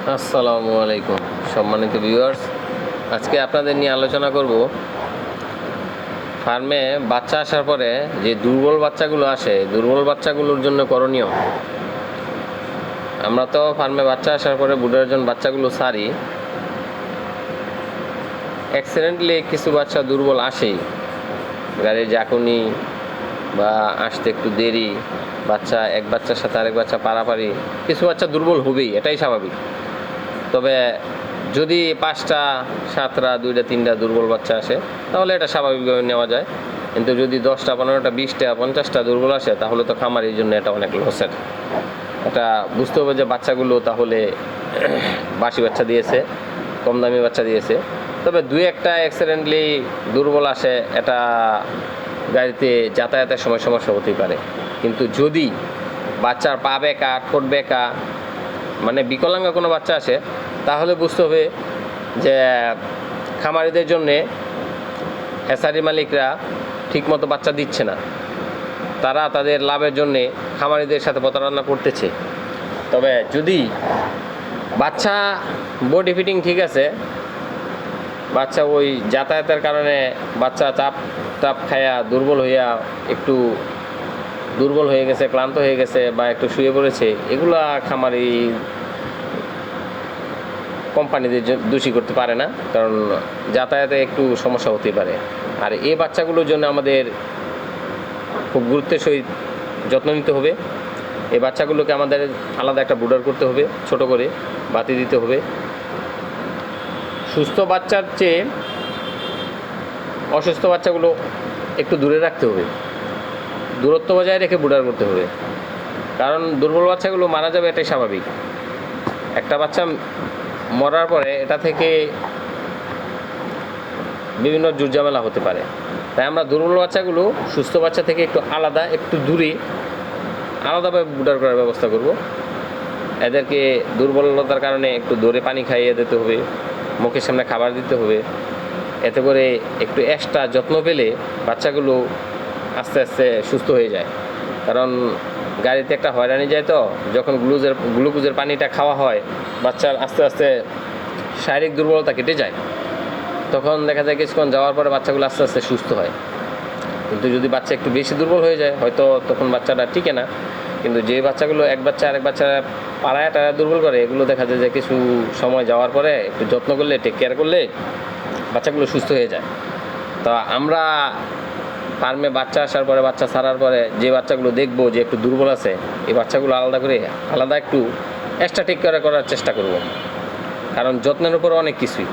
আসসালামু আলাইকুম সম্মানিত ভিউয়ার্স, আজকে আপনাদের নিয়ে আলোচনা করব ফার্মে বাচ্চা আসার পরে যে দুর্বল বাচ্চাগুলো আসে, দুর্বল বাচ্চাগুলোর জন্য করণীয়। আমরা তো ফার্মে বাচ্চা আসার পরে বুডার জন্য বাচ্চাগুলো ছাড়ি, অ্যাক্সিডেন্টলি কিছু বাচ্চা দুর্বল আসেই, গাড়ির জাকুনি বা আসতে একটু দেরি, বাচ্চা এক বাচ্চার সাথে আরেক বাচ্চা পারাপারি, কিছু বাচ্চা দুর্বল হবেই, এটাই স্বাভাবিক। তবে যদি 5টা 7টা 2টা 3টা দুর্বল বাচ্চা আসে তাহলে এটা স্বাভাবিকভাবে নেওয়া যায়, কিন্তু যদি 10টা 15টা 20টা 50টা দুর্বল আসে তাহলে তো খামারির জন্য এটা অনেক লসের। এটা বুঝতে হবে যে বাচ্চাগুলো তাহলে বাসি বাচ্চা দিয়েছে, কম দামি বাচ্চা দিয়েছে। তবে 2-1টা অ্যাক্সিডেন্টলি দুর্বল আসে, এটা গাড়িতে যাতায়াতের সময় সমস্যা হতেই পারে। কিন্তু যদি বাচ্চার পা বেঁকা, ঠোঁট বেঁকা, মানে বিকলাঙ্গ কোনো বাচ্চা আসে, তাহলে বুঝতে হবে যে খামারিদের জন্যে হ্যাচারি মালিকরা ঠিকমতো বাচ্চা দিচ্ছে না, তারা তাদের লাভের জন্যে খামারিদের সাথে প্রতারণা করতেছে। তবে যদি বাচ্চা বডি ফিটিং ঠিক আছে, বাচ্চা ওই যাতায়াতের কারণে বাচ্চা চাপ খায়া দুর্বল হইয়া একটু দুর্বল হয়ে গেছে, ক্লান্ত হয়ে গেছে বা একটু শুয়ে পড়েছে, এগুলা খামারি কোম্পানিদের দোষী করতে পারে না, কারণ যাতায়াতে একটু সমস্যা হতে পারে। আর এই বাচ্চাগুলোর জন্য আমাদের খুব গুরুত্বের সহিত যত্ন নিতে হবে। এই বাচ্চাগুলোকে আমাদের আলাদা একটা ব্রুডার করতে হবে, ছোট করে বাতি দিতে হবে। সুস্থ বাচ্চার চেয়ে অসুস্থ বাচ্চাগুলো একটু দূরে রাখতে হবে, দূরত্ব বজায় রেখে ব্রুডার করতে হবে, কারণ দুর্বল বাচ্চাগুলো মারা যাবে, এটাই স্বাভাবিক। একটা বাচ্চা মরার পরে এটা থেকে বিভিন্ন ঝামেলা হতে পারে। তাই আমরা দুর্বল বাচ্চাগুলো সুস্থ বাচ্চা থেকে একটু আলাদা, একটু দূরে আলাদাভাবে ব্রুডার করার ব্যবস্থা করব। এদেরকে দুর্বলতার কারণে একটু দূরে পানি খাইয়ে দিতে হবে, মুখের সামনে খাবার দিতে হবে। এতে করে একটু এক্সট্রা যত্ন পেলে বাচ্চাগুলো আস্তে আস্তে সুস্থ হয়ে যায়। কারণ গাড়িতে একটা হয়রানি যায়, তো যখন গ্লুকোজের পানিটা খাওয়া হয়, বাচ্চার আস্তে আস্তে শারীরিক দুর্বলতা কেটে যায়। তখন দেখা যায় কিছুক্ষণ যাওয়ার পরে বাচ্চাগুলো আস্তে আস্তে সুস্থ হয়। কিন্তু যদি বাচ্চা একটু বেশি দুর্বল হয়ে যায়, হয়তো তখন বাচ্চাটা টিকে না। কিন্তু যে বাচ্চাগুলো এক বাচ্চা আরেক বাচ্চা পাড়াটা দুর্বল করে, এগুলো দেখা যায় যে কিছু সময় যাওয়ার পরে একটু যত্ন করলে, টেক কেয়ার করলে বাচ্চাগুলো সুস্থ হয়ে যায়। তো আমরা ফার্মে বাচ্চা আসার পরে, বাচ্চা ছাড়ার পরে যে বাচ্চাগুলো দেখবো যে একটু দুর্বল আছে, এই বাচ্চাগুলো আলাদা একটু এক্সট্রা টেক কেয়ার করার চেষ্টা করব, কারণ যত্নের উপর অনেক কিছুই।